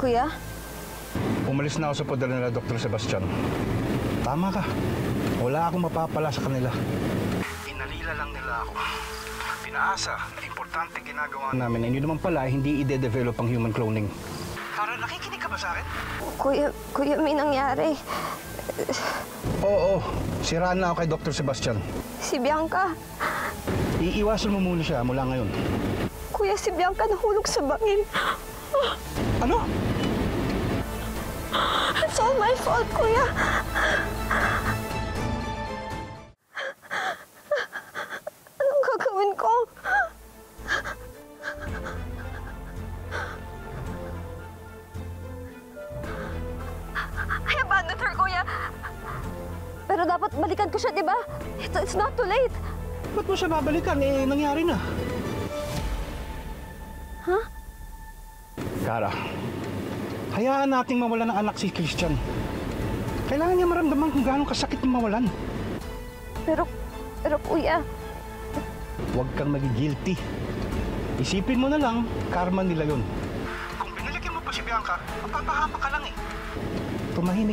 Kuya? Umalis na ako sa poder nila, Dr. Sebastian. Tama ka. Wala akong mapapala sa kanila. Inalila lang nila ako. Pinaasa na importante ginagawa namin. Hindi naman pala, hindi ide-develop ang human cloning. Tara, nakikinig ka ba sa akin? Kuya, may nangyari. Oo, siraan na ako kay Dr. Sebastian. Si Bianca. Iiwasan mo muna siya mula ngayon. Kuya, si Bianca nahulog sa bangin. Ano? It's all my fault, Kuya. Anong gagawin ko? I abandoned her, Kuya. Pero dapat balikan ko siya, di ba? It's not too late. Ba't mo siya babalikan? Eh, nangyari na. Huh? Kara, hayaan nating mawala ng anak si Christian. Kailangan niya maramdaman kung gaano kasakit ng mawalan. Pero Kuya... Huwag kang magigilty. Isipin mo na lang, karma nila yun. Kung binalikin mo pa si Bianca, mapapahama ka lang eh. Tumahimik